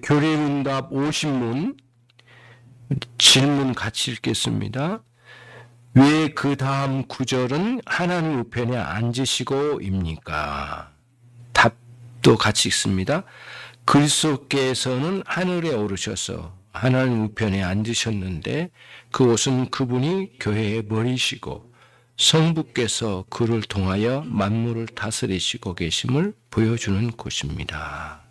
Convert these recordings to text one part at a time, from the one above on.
교리문답 50문 질문 같이 읽겠습니다. 왜 그 다음 구절은 하나님 우편에 앉으시고입니까? 답도 같이 읽습니다. 그리스도께서는 하늘에 오르셔서 하나님 우편에 앉으셨는데 그곳은 그분이 교회의 머리시고 성부께서 그를 통하여 만물을 다스리시고 계심을 보여주는 곳입니다.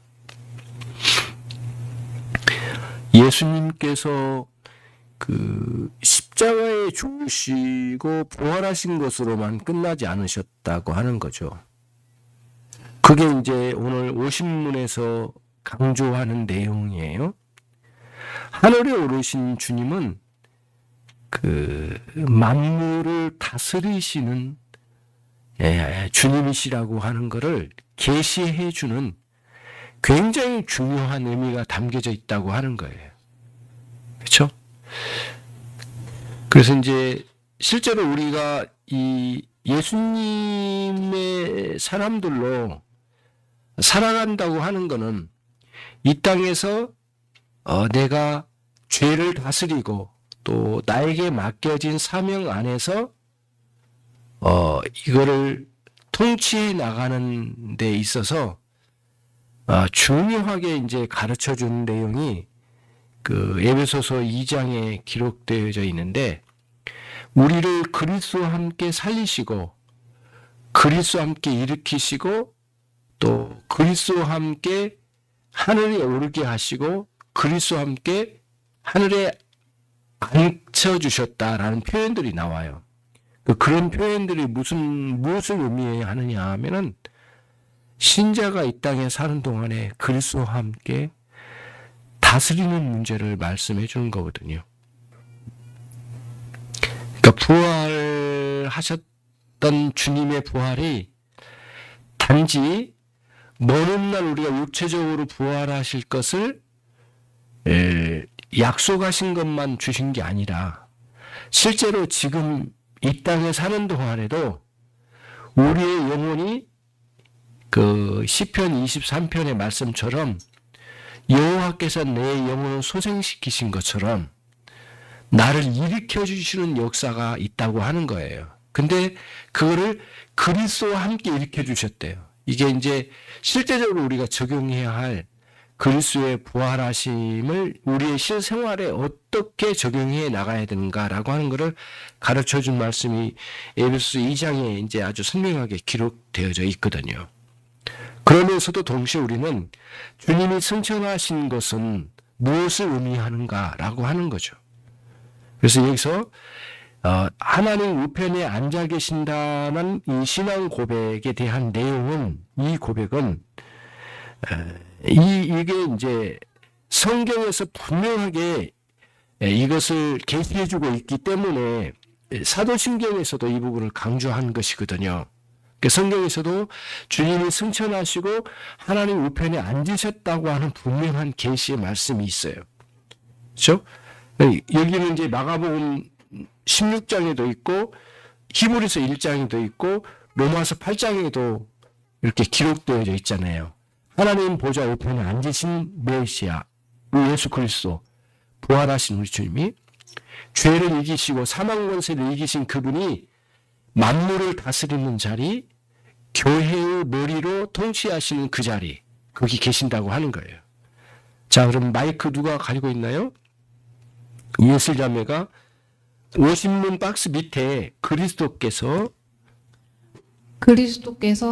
예수님께서 그 십자가에 죽으시고 부활하신 것으로만 끝나지 않으셨다고 하는 거죠. 그게 이제 오늘 50문에서 강조하는 내용이에요. 하늘에 오르신 주님은 그 만물을 다스리시는 주님이시라고 하는 것을 계시해 주는 굉장히 중요한 의미가 담겨져 있다고 하는 거예요. 그렇죠? 그래서 이제 실제로 우리가 이 예수님의 사람들로 살아간다고 하는 것은 이 땅에서 내가 죄를 다스리고 또 나에게 맡겨진 사명 안에서 이거를 통치해 나가는 데 있어서 중요하게 이제 가르쳐 주는 내용이 그 에베소서 2장에 기록되어져 있는데, 우리를 그리스도와 함께 살리시고 그리스도와 함께 일으키시고 또 그리스도와 함께 하늘에 오르게 하시고 그리스도와 함께 하늘에 앉혀주셨다라는 표현들이 나와요. 그런 표현들이 무엇을 의미하느냐 하면은 신자가 이 땅에 사는 동안에 그리스도와 함께 다스리는 문제를 말씀해 주는 거거든요. 그러니까 부활하셨던 주님의 부활이 단지 먼 훗날 우리가 육체적으로 부활하실 것을 약속하신 것만 주신 게 아니라 실제로 지금 이 땅에 사는 동안에도 우리의 영혼이 그 시편 23편의 말씀처럼 여호와께서 내 영혼을 소생시키신 것처럼 나를 일으켜 주시는 역사가 있다고 하는 거예요. 근데 그거를 그리스도와 함께 일으켜 주셨대요. 이게 이제 실제적으로 우리가 적용해야 할 그리스도의 부활하심을 우리의 실생활에 어떻게 적용해 나가야 되는가라고 하는 것을 가르쳐 준 말씀이 에베소서 2장에 이제 아주 선명하게 기록되어져 있거든요. 그러면서도 동시에 우리는 주님이 승천하신 것은 무엇을 의미하는가라고 하는 거죠. 그래서 여기서 하나님 우편에 앉아 계신다는 이 신앙 고백에 대한 내용은, 이 고백은 이게 이제 성경에서 분명하게 이것을 계시해주고 있기 때문에 사도신경에서도 이 부분을 강조한 것이거든요. 성경에서도 주님이 승천하시고 하나님 우편에 앉으셨다고 하는 분명한 계시의 말씀이 있어요. 그렇죠? 여기는 이제 마가복음 16장에도 있고 히브리서 1장에도 있고 로마서 8장에도 이렇게 기록되어져 있잖아요. 하나님 보좌 우편에 앉으신 메시아 예수 그리스도, 부활하신 우리 주님이 죄를 이기시고 사망 권세를 이기신 그분이 만물을 다스리는 자리, 교회의 머리로 통치하시는 그 자리, 거기 계신다고 하는 거예요. 자, 그럼 마이크 누가 가지고 있나요? 예슬자매가 50문 박스 밑에 그리스도께서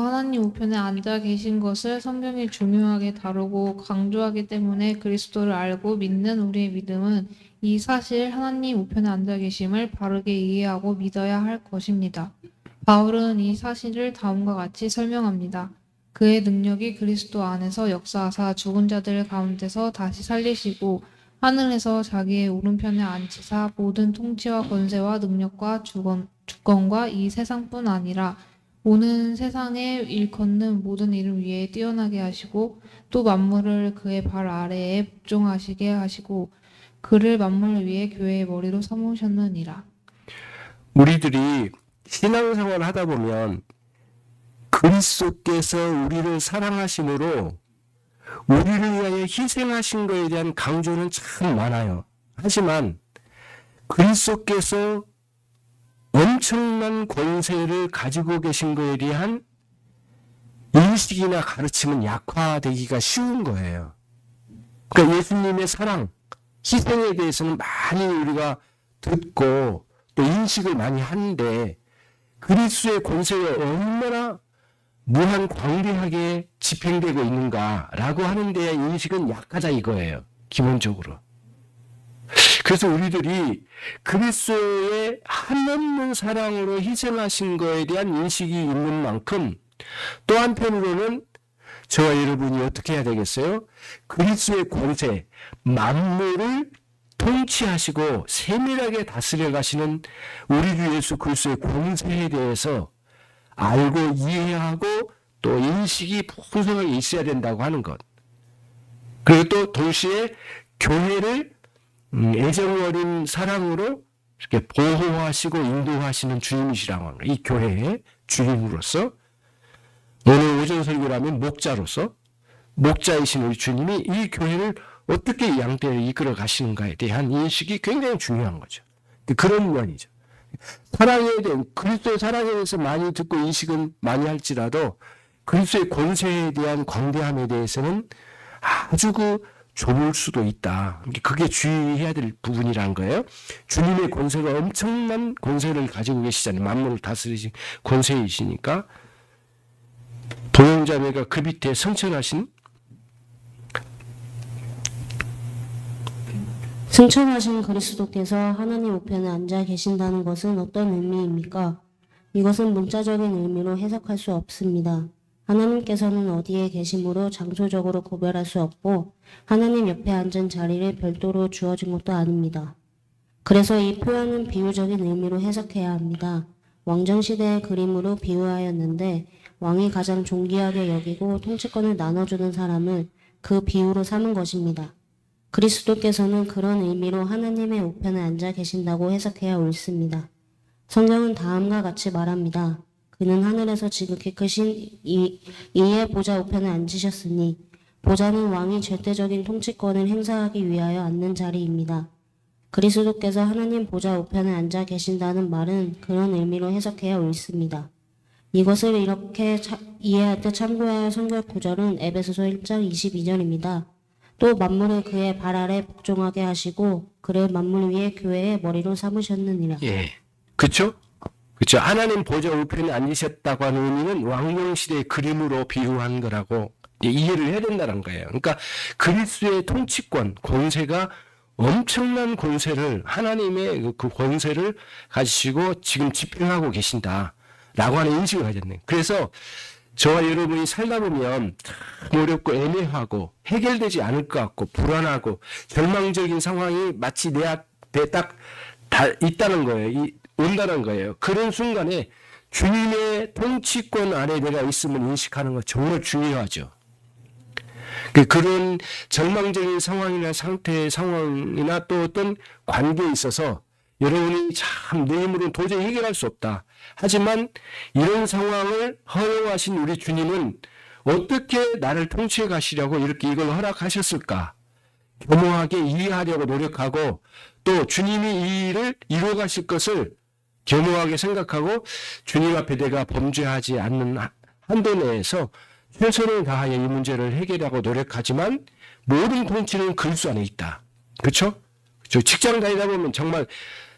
하나님 우편에 앉아 계신 것을 성경이 중요하게 다루고 강조하기 때문에 그리스도를 알고 믿는 우리의 믿음은 이 사실 하나님 우편에 앉아 계심을 바르게 이해하고 믿어야 할 것입니다. 바울은 이 사실을 다음과 같이 설명합니다. 그의 능력이 그리스도 안에서 역사하사 죽은 자들 가운데서 다시 살리시고 하늘에서 자기의 오른편에 앉히사 모든 통치와 권세와 능력과 주권과 이 세상뿐 아니라 오는 세상에 일컫는 모든 이름 위에 뛰어나게 하시고 또 만물을 그의 발 아래에 복종하시게 하시고 그를 만물 위에 교회의 머리로 삼으셨느니라. 우리들이 신앙생활을 하다 보면 그리스도께서 우리를 사랑하심으로 우리를 위하여 희생하신 것에 대한 강조는 참 많아요. 하지만 그리스도께서 엄청난 권세를 가지고 계신 것에 대한 인식이나 가르침은 약화되기가 쉬운 거예요. 그러니까 예수님의 사랑, 희생에 대해서는 많이 우리가 듣고 또 인식을 많이 하는데 그리스도의 권세가 얼마나 무한 광대하게 집행되고 있는가라고 하는 데의 인식은 약하다 이거예요. 기본적으로. 그래서 우리들이 그리스도의 한없는 사랑으로 희생하신 것에 대한 인식이 있는 만큼 또 한편으로는 저와 여러분이 어떻게 해야 되겠어요? 그리스도의 권세, 만물을 통치하시고 세밀하게 다스려 가시는 우리 주 예수 그리스도의 권세에 대해서 알고 이해하고 또 인식이 풍성하게 있어야 된다고 하는 것. 그리고 또 동시에 교회를 애정 어린 사랑으로 이렇게 보호하시고 인도하시는 주님이시라고 합니다. 이 교회의 주님으로서 오늘 오전 설교라면 목자로서 목자이신 우리 주님이 이 교회를 어떻게 양떼를 이끌어 가시는가에 대한 인식이 굉장히 중요한 거죠. 그런 면이죠. 사랑에 대한 그리스도의 사랑에 대해서 많이 듣고 인식은 많이 할지라도 그리스도의 권세에 대한 광대함에 대해서는 아주 좁을 수도 있다. 그게 주의해야 될 부분이란 거예요. 주님의 권세가 엄청난 권세를 가지고 계시잖아요. 만물을 다스리신 권세이시니까 동영자매가 그 밑에 성천하신 승천하신 그리스도께서 하나님 우편에 앉아 계신다는 것은 어떤 의미입니까? 이것은 문자적인 의미로 해석할 수 없습니다. 하나님께서는 어디에 계심으로 장소적으로 구별할 수 없고 하나님 옆에 앉은 자리를 별도로 주어진 것도 아닙니다. 그래서 이 표현은 비유적인 의미로 해석해야 합니다. 왕정시대의 그림으로 비유하였는데 왕이 가장 존귀하게 여기고 통치권을 나눠주는 사람을 그 비유로 삼은 것입니다. 그리스도께서는 그런 의미로 하나님의 우편에 앉아 계신다고 해석해야 옳습니다. 성경은 다음과 같이 말합니다. 그는 하늘에서 지극히 크신 이의 보좌 우편에 앉으셨으니 보좌는 왕이 절대적인 통치권을 행사하기 위하여 앉는 자리입니다. 그리스도께서 하나님 보좌 우편에 앉아 계신다는 말은 그런 의미로 해석해야 옳습니다. 이것을 이렇게 이해할 때 참고해야 할 성경 구절은 에베소서 1장 22절입니다. 또 만물을 그의 발 아래 복종하게 하시고 그를 만물 위에 교회의 머리로 삼으셨느니라. 예, 그렇죠? 그렇죠. 하나님 보좌 우편에 앉으셨다고 하는 의미는 왕정시대의 그림으로 비유한 거라고 이해를 해야 된다는 거예요. 그러니까 그리스도의 통치권, 권세가 엄청난 권세를 하나님의 그 권세를 가지시고 지금 집행하고 계신다라고 하는 인식을 가졌네. 그래서 저와 여러분이 살다 보면 참 어렵고 애매하고 해결되지 않을 것 같고 불안하고 절망적인 상황이 마치 내 앞에 딱 있다는 거예요. 온다는 거예요. 그런 순간에 주님의 통치권 안에 내가 있음을 인식하는 것 정말 중요하죠. 그런 절망적인 상황이나 상황이나 또 어떤 관계에 있어서 여러분이 참 내 힘으로는 도저히 해결할 수 없다. 하지만 이런 상황을 허용하신 우리 주님은 어떻게 나를 통치해 가시려고 이렇게 이걸 허락하셨을까? 겸허하게 이해하려고 노력하고 또 주님이 이 일을 이루어 가실 것을 겸허하게 생각하고 주님 앞에 내가 범죄하지 않는 한도 내에서 최선을 다하여 이 문제를 해결하고 노력하지만 모든 통치는 그리스도 안에 있다. 그렇죠? 직장 다니다 보면 정말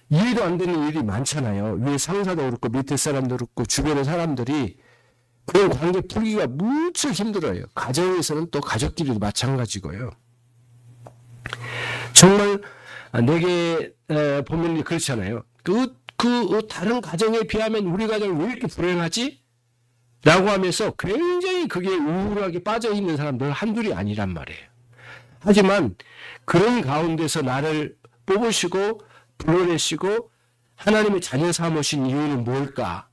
이해도 안 되는 일이 많잖아요. 위에 상사도 그렇고 밑에 사람도 그렇고 주변의 사람들이 그런 관계 풀기가 무척 힘들어요. 가정에서는 또 가족끼리도 마찬가지고요. 정말 내게 보면 그렇잖아요. 다른 가정에 비하면 우리 가정이 왜 이렇게 불행하지? 라고 하면서 굉장히 그게 우울하게 빠져있는 사람들 한둘이 아니란 말이에요. 하지만 그런 가운데서 나를 뽑으시고 불러내시고 하나님의 자녀 삼으신 이유는 뭘까?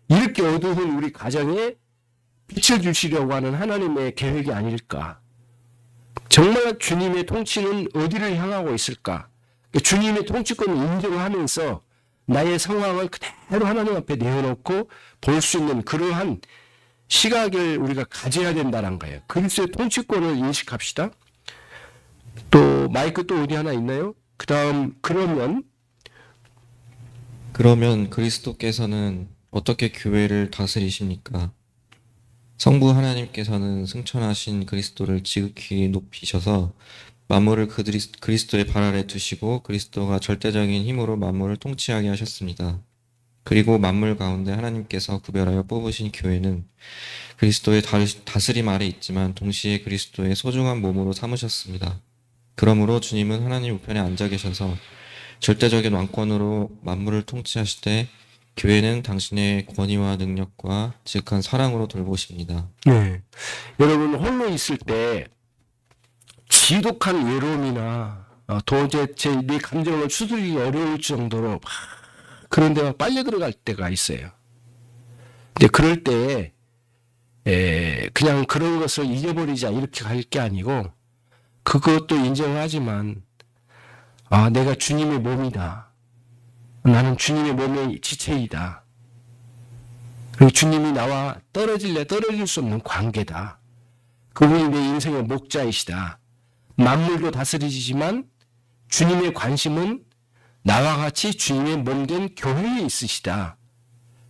이렇게 어두운 우리 가정에 빛을 주시려고 하는 하나님의 계획이 아닐까? 정말 주님의 통치는 어디를 향하고 있을까? 주님의 통치권을 인정하면서 나의 상황을 그대로 하나님 앞에 내어놓고 볼 수 있는 그러한 시각을 우리가 가져야 된다는 거예요. 그리스도의 통치권을 인식합시다. 또 마이크 또 어디 하나 있나요? 그 다음 그러면 그리스도께서는 어떻게 교회를 다스리십니까? 성부 하나님께서는 승천하신 그리스도를 지극히 높이셔서 만물을 그리스도의 발 아래 두시고 그리스도가 절대적인 힘으로 만물을 통치하게 하셨습니다. 그리고 만물 가운데 하나님께서 구별하여 뽑으신 교회는 그리스도의 다스림 아래 있지만 동시에 그리스도의 소중한 몸으로 삼으셨습니다. 그러므로 주님은 하나님 우편에 앉아 계셔서 절대적인 왕권으로 만물을 통치하시되 교회는 당신의 권위와 능력과 지극한 사랑으로 돌보십니다. 네. 여러분 홀로 있을 때 지독한 외로움이나 도대체 네 감정을 추스르기 어려울 정도로 막 그런 데가 빨려 들어갈 때가 있어요. 근데 그럴 때 그냥 그런 것을 잊어버리자 이렇게 갈 게 아니고 그것도 인정하지만 내가 주님의 몸이다. 나는 주님의 몸의 지체이다. 그리고 주님이 나와 떨어질 수 없는 관계다. 그분이 내 인생의 목자이시다. 만물도 다스리시지만 주님의 관심은 나와 같이 주님의 몸된 교회에 있으시다.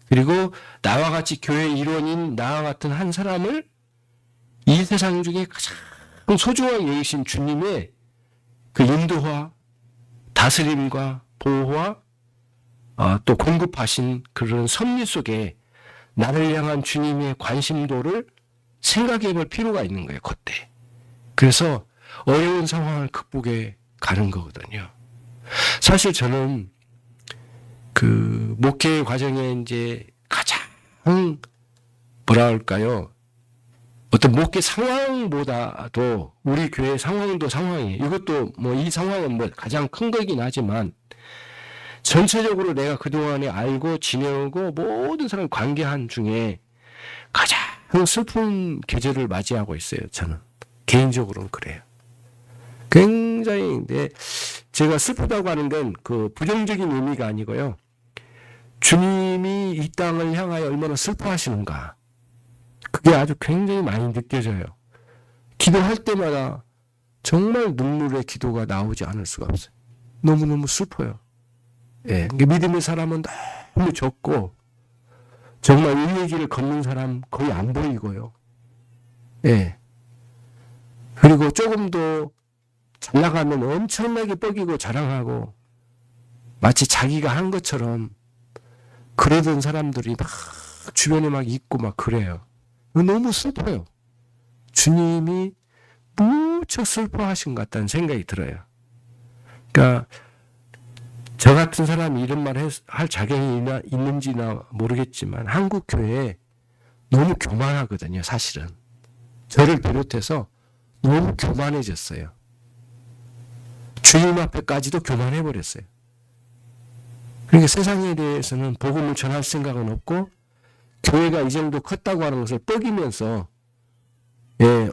그리고 나와 같이 교회의 일원인 나와 같은 한 사람을 이 세상 중에 가장 소중하게 여기신 주님의 그 인도와 다스림과 보호와 또 공급하신 그런 섭리 속에 나를 향한 주님의 관심도를 생각해 볼 필요가 있는 거예요, 그때. 그래서 어려운 상황을 극복해 가는 거거든요. 사실 저는 그 목회 과정에 이제 가장 뭐라 할까요? 어떤 목회 상황보다도 우리 교회 상황도 상황이에요. 이것도 뭐 이 상황은 뭐 가장 큰 거긴 하지만 전체적으로 내가 그동안에 알고 지내오고 모든 사람 관계한 중에 가장 슬픈 계절을 맞이하고 있어요. 저는 개인적으로는 그래요. 굉장히 제가 슬프다고 하는 건 그 부정적인 의미가 아니고요. 주님이 이 땅을 향하여 얼마나 슬퍼하시는가. 그게 아주 굉장히 많이 느껴져요. 기도할 때마다 정말 눈물의 기도가 나오지 않을 수가 없어요. 너무너무 슬퍼요. 예, 믿음의 사람은 너무 적고 정말 의의 길을 걷는 사람 거의 안 보이고요. 예. 그리고 조금 더 잘 나가면 엄청나게 뻐기고 자랑하고 마치 자기가 한 것처럼 그러던 사람들이 막 주변에 막 있고 막 그래요. 너무 슬퍼요. 주님이 무척 슬퍼하신 것 같다는 생각이 들어요. 그러니까 저 같은 사람이 이런 말 할 자격이 있는지나 모르겠지만 한국 교회에 너무 교만하거든요, 사실은. 저를 비롯해서 너무 교만해졌어요. 주님 앞에까지도 교만해버렸어요. 그러니까 세상에 대해서는 복음을 전할 생각은 없고 교회가 이 정도 컸다고 하는 것을 뻐기면서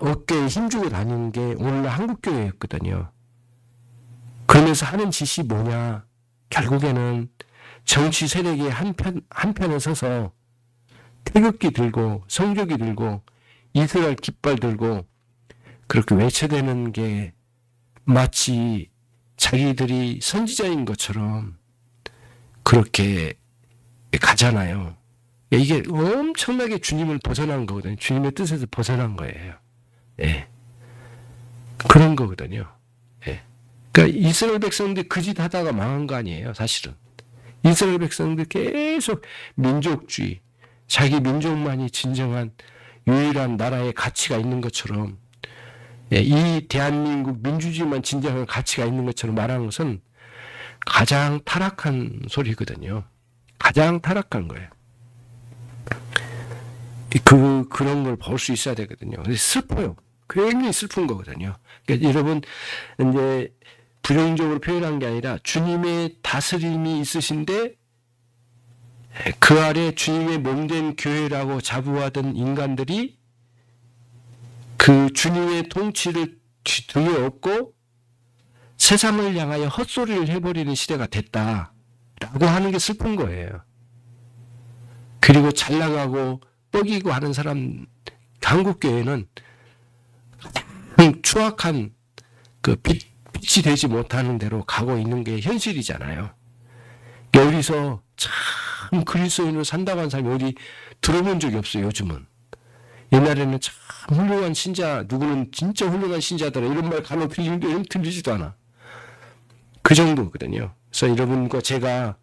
어깨에 힘주고 다니는 게 오늘날 한국 교회였거든요. 그러면서 하는 짓이 뭐냐? 결국에는 정치 세력의 한편에 서서 태극기 들고 성조기 들고 이스라엘 깃발 들고 그렇게 외쳐대는 게 마치 자기들이 선지자인 것처럼 그렇게 가잖아요. 이게 엄청나게 주님을 벗어난 거거든요. 주님의 뜻에서 벗어난 거예요. 예. 그런 거거든요. 예. 그러니까 이스라엘 백성들 그 짓 하다가 망한 거 아니에요, 사실은. 이스라엘 백성들 계속 민족주의, 자기 민족만이 진정한 유일한 나라의 가치가 있는 것처럼 이 대한민국 민주주의만 진정한 가치가 있는 것처럼 말하는 것은 가장 타락한 소리거든요. 가장 타락한 거예요. 그런 걸 볼 수 있어야 되거든요. 근데 슬퍼요. 굉장히 슬픈 거거든요. 그러니까 여러분, 이제 부정적으로 표현한 게 아니라 주님의 다스림이 있으신데 그 아래 주님의 몸된 교회라고 자부하던 인간들이 그 주님의 통치를 등에 업고 세상을 향하여 헛소리를 해버리는 시대가 됐다라고 하는 게 슬픈 거예요. 그리고 잘 나가고 뻐기고 하는 사람, 한국 교회는 추악한 그 빛이 되지 못하는 대로 가고 있는 게 현실이잖아요. 여기서 참 그리스도인으로 산다고 하는 사람이 어디 들어본 적이 없어요. 요즘은. 옛날에는 참 훌륭한 신자, 누구는 진짜 훌륭한 신자더라 이런 말 간혹 들리지도 않아. 그 정도거든요. 그래서 여러분과 제가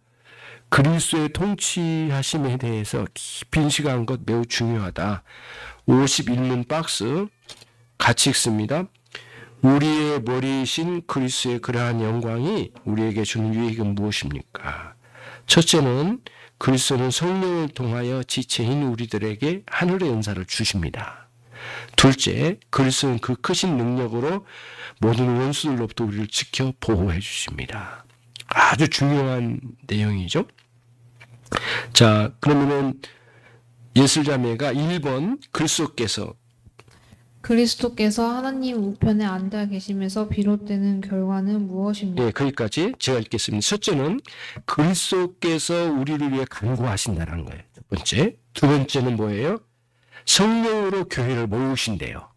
그리스도의 통치하심에 대해서 깊이 인식한 것 매우 중요하다. 51문 박스 같이 읽습니다. 우리의 머리이신 그리스도의 그러한 영광이 우리에게 주는 유익은 무엇입니까? 첫째는 그리스도는 성령을 통하여 지체인 우리들에게 하늘의 은사를 주십니다. 둘째, 그리스도는 그 크신 능력으로 모든 원수들로부터 우리를 지켜 보호해 주십니다. 아주 중요한 내용이죠. 자, 그러면은 예술자매가 1번 그리스도께서 하나님 우편에 앉아 계시면서 비롯되는 결과는 무엇입니까? 예, 거기까지 제가 읽겠습니다. 첫째는 그리스도께서 우리를 위해 간구하신다는 거예요. 첫 번째. 두 번째는 뭐예요? 성령으로 교회를 모으신대요.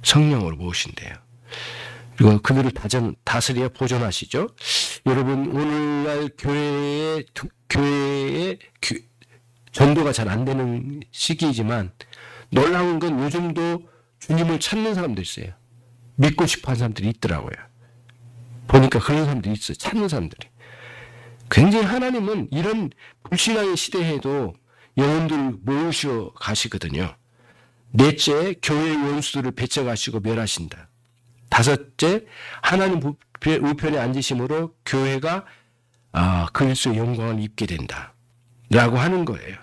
성령으로 모으신대요. 그리고 그들을 다스려 보존하시죠. 여러분, 오늘날 교회의 전도가 잘 안 되는 시기이지만 놀라운 건 요즘도 주님을 찾는 사람도 있어요. 믿고 싶어 하는 사람들이 있더라고요. 보니까 그런 사람들이 있어요. 찾는 사람들이. 굉장히 하나님은 이런 불신앙의 시대에도 영혼들을 모으셔 가시거든요. 넷째, 교회의 원수들을 배척하시고 멸하신다. 다섯째, 하나님 우편에 앉으심으로 교회가 그리스도의 영광을 입게 된다. 라고 하는 거예요.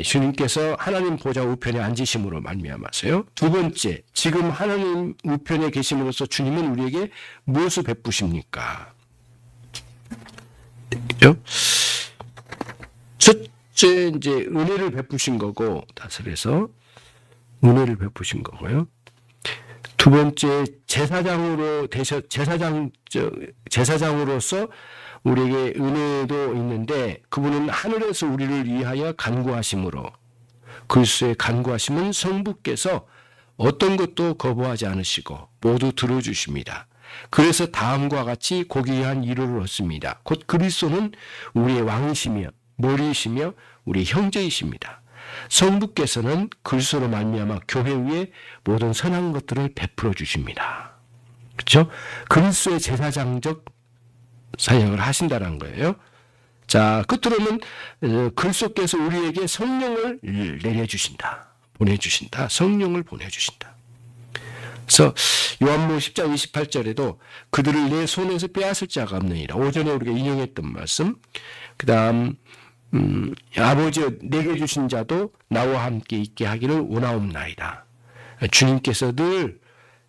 주님께서 하나님 보좌 우편에 앉으심으로 말미암아서요. 두 번째, 지금 하나님 우편에 계심으로써 주님은 우리에게 무엇을 베푸십니까? 그죠? 첫째, 이제 은혜를 베푸신 거고, 다스려서 은혜를 베푸신 거고요. 두 번째, 제사장으로서 우리에게 은혜도 있는데 그분은 하늘에서 우리를 위하여 간구하심으로 그리스도의 간구하심은 성부께서 어떤 것도 거부하지 않으시고 모두 들어주십니다. 그래서 다음과 같이 고귀한 위로를 얻습니다. 곧 그리스도는 우리의 왕이시며 머리이시며 우리의 형제이십니다. 성부께서는 그리스도로 말미암아 교회 위에 모든 선한 것들을 베풀어 주십니다. 그렇죠? 그리스도의 제사장적 사역을 하신다는 거예요. 자, 끝으로는 그리스도께서 우리에게 성령을 내려주신다. 보내주신다. 성령을 보내주신다. 그래서 요한복음 10장 28절에도 그들을 내 손에서 빼앗을 자가 없느니라. 오전에 우리가 인용했던 말씀. 그 다음 아버지여 내게 주신 자도 나와 함께 있게 하기를 원하옵나이다. 주님께서 늘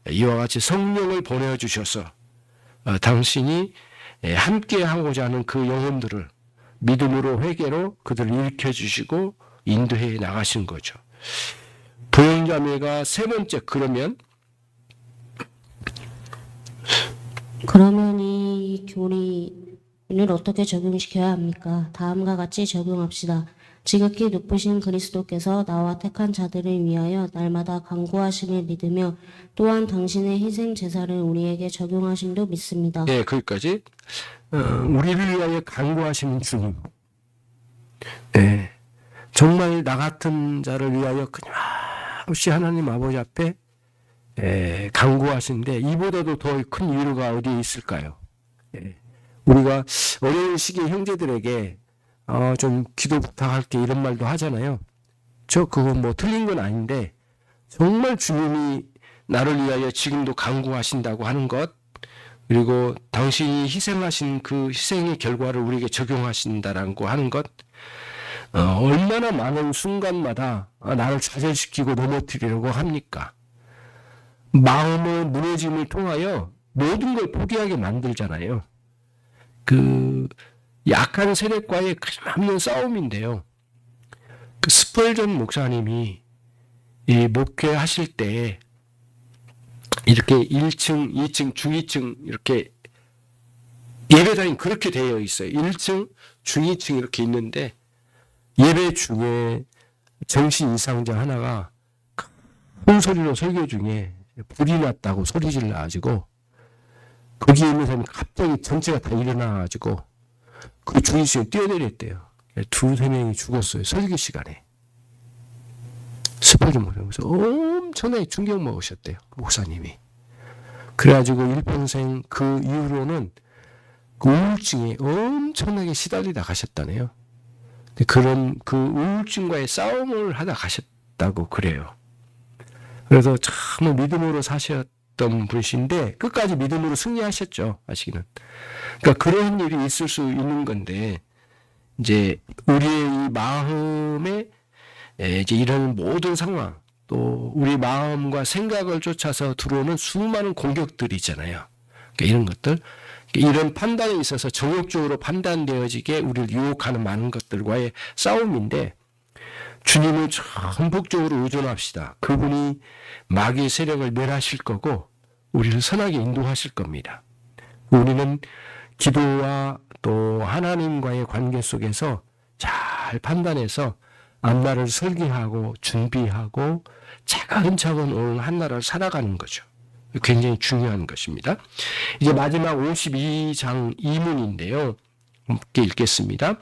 이와 같이 성령을 보내주셔서 당신이 함께 하고자 하는 그 영혼들을 믿음으로 회개로 그들을 일으켜주시고 인도해 나가신 거죠. 부영자매가 세 번째, 그러면 이 교리를 어떻게 적용시켜야 합니까? 다음과 같이 적용합시다. 지극히 높으신 그리스도께서 나와 택한 자들을 위하여 날마다 간구하심을 믿으며 또한 당신의 희생 제사를 우리에게 적용하심도 믿습니다. 네, 거기까지. 우리를 위하여 간구하시는 주님. 네, 정말 나 같은 자를 위하여 끊임없이 하나님 아버지 앞에 간구하시는데 이보다도 더 큰 위로가 어디에 있을까요? 우리가 어려운 시기에 형제들에게 좀 기도 부탁할게 이런 말도 하잖아요. 그건 뭐 틀린 건 아닌데 정말 주님이 나를 위하여 지금도 간구하신다고 하는 것, 그리고 당신이 희생하신 그 희생의 결과를 우리에게 적용하신다라고 하는 것, 얼마나 많은 순간마다 나를 좌절시키고 넘어뜨리려고 합니까? 마음의 무너짐을 통하여 모든 걸 포기하게 만들잖아요. 그 약한 세력과의 그ram는 싸움인데요. 그 스펄전 목사님이 목회하실 때 이렇게 1층, 2층, 중위층 이렇게 예배당이 그렇게 되어 있어요. 1층, 중위층 이렇게 있는데 예배 중에 정신 이상자 하나가 큰 소리로 설교 중에 불이 났다고 소리 질러가지고 거기에 있는 사람이 갑자기 전체가 다 일어나가지고 그 주의식에 뛰어내렸대요. 두세 명이 죽었어요. 설교 시간에. 스포를 못하면서 엄청나게 충격 먹으셨대요. 목사님이. 그래가지고 일평생 그 이후로는 그 우울증에 엄청나게 시달리다 가셨다네요. 그런 그 우울증과의 싸움을 하다 가셨다고 그래요. 그래서 참 믿음으로 사셨던 분이신데 끝까지 믿음으로 승리하셨죠. 아시기는. 그러니까 그런 일이 있을 수 있는 건데 이제 우리의 이 마음에 이제 이런 모든 상황 또 우리 마음과 생각을 쫓아서 들어오는 수많은 공격들이 있잖아요. 그러니까 이런 것들 이런 판단에 있어서 정욕적으로 판단되어지게 우리를 유혹하는 많은 것들과의 싸움인데 주님을 전폭적으로 의존합시다. 그분이 마귀의 세력을 멸하실 거고 우리를 선하게 인도하실 겁니다. 우리는 기도와 또 하나님과의 관계 속에서 잘 판단해서 앞날을 설계하고 준비하고 차근차근 오늘 한나라를 살아가는 거죠. 굉장히 중요한 것입니다. 이제 마지막 52장 2문인데요. 함께 읽겠습니다.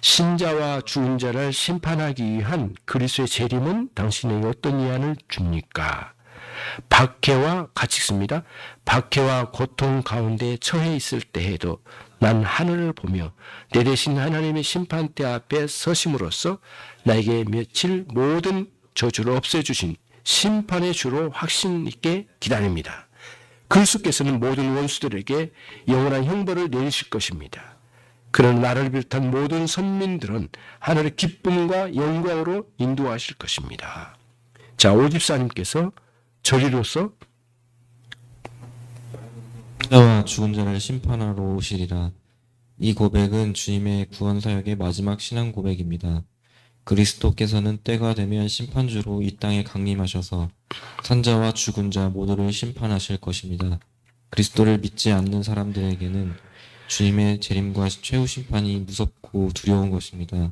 신자와 죽은 자를 심판하기 위한 그리스도의 재림은 당신에게 어떤 위안을 줍니까? 박해와 같이 읽습니다. 박해와 고통 가운데 처해 있을 때에도 난 하늘을 보며 내 대신 하나님의 심판대 앞에 서심으로써 나에게 며칠 모든 저주를 없애주신 심판의 주로 확신 있게 기다립니다. 그리스도께서는 모든 원수들에게 영원한 형벌을 내리실 것입니다. 그런 나를 비롯한 모든 선민들은 하늘의 기쁨과 영광으로 인도하실 것입니다. 자, 오집사님께서 저리로서 신자와 죽은 자를 심판하러 오시리라. 이 고백은 주님의 구원 사역의 마지막 신앙 고백입니다. 그리스도께서는 때가 되면 심판주로 이 땅에 강림하셔서 산자와 죽은 자 모두를 심판하실 것입니다. 그리스도를 믿지 않는 사람들에게는 주님의 재림과 최후 심판이 무섭고 두려운 것입니다.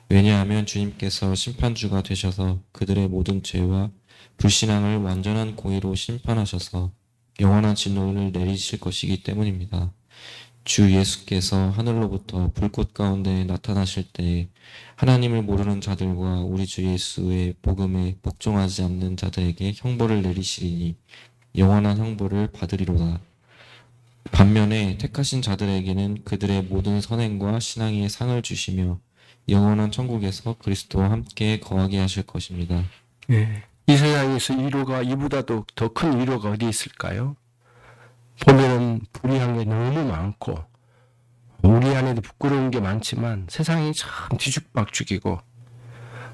왜냐하면 주님께서 심판주가 되셔서 그들의 모든 죄와 불신앙을 완전한 공의로 심판하셔서 영원한 진노를 내리실 것이기 때문입니다. 주 예수께서 하늘로부터 불꽃 가운데 나타나실 때 하나님을 모르는 자들과 우리 주 예수의 복음에 복종하지 않는 자들에게 형벌을 내리시리니 영원한 형벌을 받으리로다. 반면에 택하신 자들에게는 그들의 모든 선행과 신앙의 상을 주시며 영원한 천국에서 그리스도와 함께 거하게 하실 것입니다. 예. 이 세상에서 위로가 이보다도 더 큰 위로가 어디 있을까요? 보면은 불의한 게 너무 많고 우리 안에도 부끄러운 게 많지만 세상이 참 뒤죽박죽이고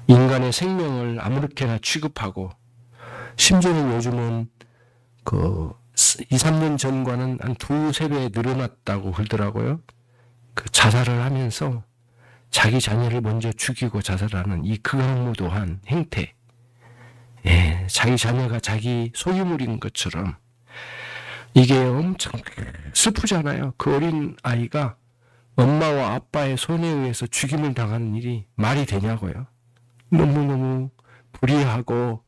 인간의 생명을 아무렇게나 취급하고 심지어는 요즘은 그 2, 3년 전과는 한 2-3배 늘어났다고 그러더라고요. 그 자살을 하면서 자기 자녀를 먼저 죽이고 자살하는 이 극악무도한 행태. 예, 자기 자녀가 자기 소유물인 것처럼 이게 엄청 슬프잖아요. 그 어린 아이가 엄마와 아빠의 손에 의해서 죽임을 당하는 일이 말이 되냐고요. 너무너무 불의하고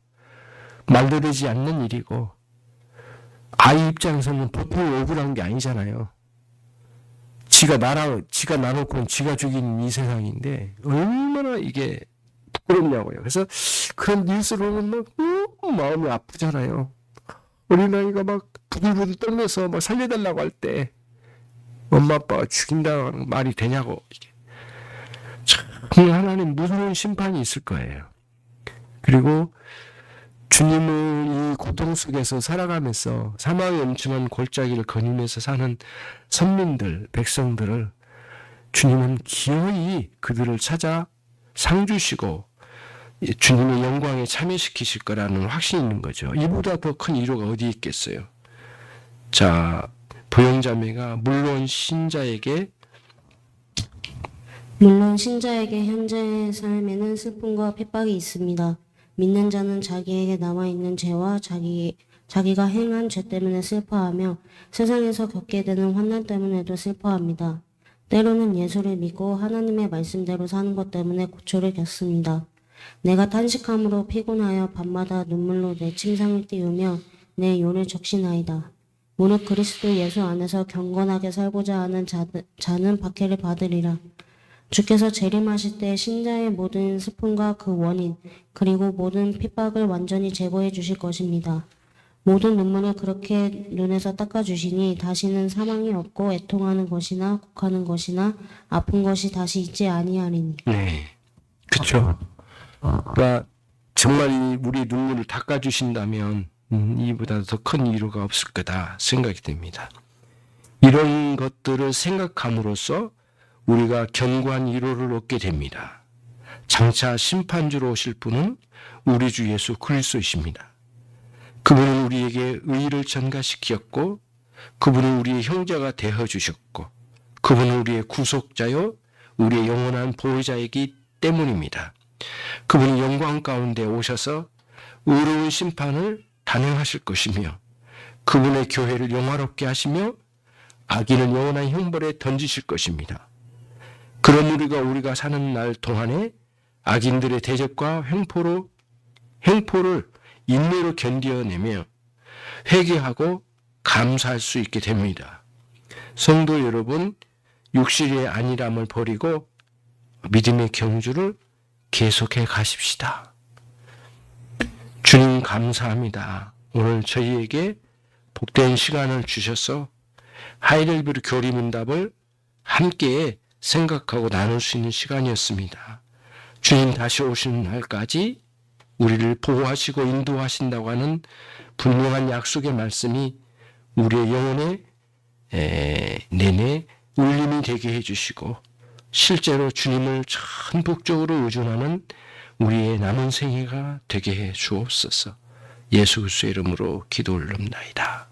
말도 되지 않는 일이고 아이 입장에서는 보통 억울한 게 아니잖아요. 지가 나놓고 지가 죽인 이 세상인데 얼마나 이게 부끄럽냐고요. 그래서 그런 뉴스를 보면 막 마음이 아프잖아요. 어린아이가 막 부들부들 떨면서 막 살려달라고 할 때 엄마 아빠가 죽인다는 말이 되냐고. 이게 참 하나님 무서운 심판이 있을 거예요. 그리고 주님은 이 고통 속에서 살아가면서 사망의 엄청난 골짜기를 거니면서 사는 선민들, 백성들을 주님은 기어이 그들을 찾아 상 주시고 주님의 영광에 참여시키실 거라는 확신이 있는 거죠. 이보다 더 큰 위로가 어디 있겠어요. 자, 부영자매가 물론 신자에게 현재의 삶에는 슬픔과 핍박이 있습니다. 믿는 자는 자기에게 남아있는 죄와 자기가 행한 죄 때문에 슬퍼하며 세상에서 겪게 되는 환난 때문에도 슬퍼합니다. 때로는 예수를 믿고 하나님의 말씀대로 사는 것 때문에 고초를 겪습니다. 내가 탄식함으로 피곤하여 밤마다 눈물로 내 침상을 띄우며 내 요를 적시나이다. 무릇 그리스도 예수 안에서 경건하게 살고자 하는 자는 박해를 받으리라. 주께서 재림하실 때 신자의 모든 슬픔과 그 원인 그리고 모든 핍박을 완전히 제거해 주실 것입니다. 모든 눈물을 그렇게 눈에서 닦아주시니 다시는 사망이 없고 애통하는 것이나 곡하는 것이나 아픈 것이 다시 있지 아니하리니. 네, 그렇죠. 그러니까 정말 우리 눈물을 닦아주신다면 이보다 더 큰 위로가 없을 거다 생각이 됩니다. 이런 것들을 생각함으로써 우리가 견고한 위로를 얻게 됩니다. 장차 심판주로 오실 분은 우리 주 예수 그리스도이십니다. 그분은 우리에게 의를 전가시켰고 그분은 우리의 형제가 되어 주셨고 그분은 우리의 구속자요 우리의 영원한 보호자이기 때문입니다. 그분은 영광 가운데 오셔서 의로운 심판을 단행하실 것이며 그분의 교회를 영화롭게 하시며 악인은 영원한 형벌에 던지실 것입니다. 그런 우리가 사는 날 동안에 악인들의 대적과 횡포를 인내로 견뎌내며 회개하고 감사할 수 있게 됩니다. 성도 여러분, 육실의 안일함을 버리고 믿음의 경주를 계속해 가십시다. 주님 감사합니다. 오늘 저희에게 복된 시간을 주셔서 하이델베르 교리문답을 함께 생각하고 나눌 수 있는 시간이었습니다. 주님 다시 오시는 날까지 우리를 보호하시고 인도하신다고 하는 분명한 약속의 말씀이 우리의 영혼에 내내 울림이 되게 해주시고 실제로 주님을 전폭적으로 의존하는 우리의 남은 생애가 되게 해 주옵소서. 예수 그리스도의 이름으로 기도 올립나이다.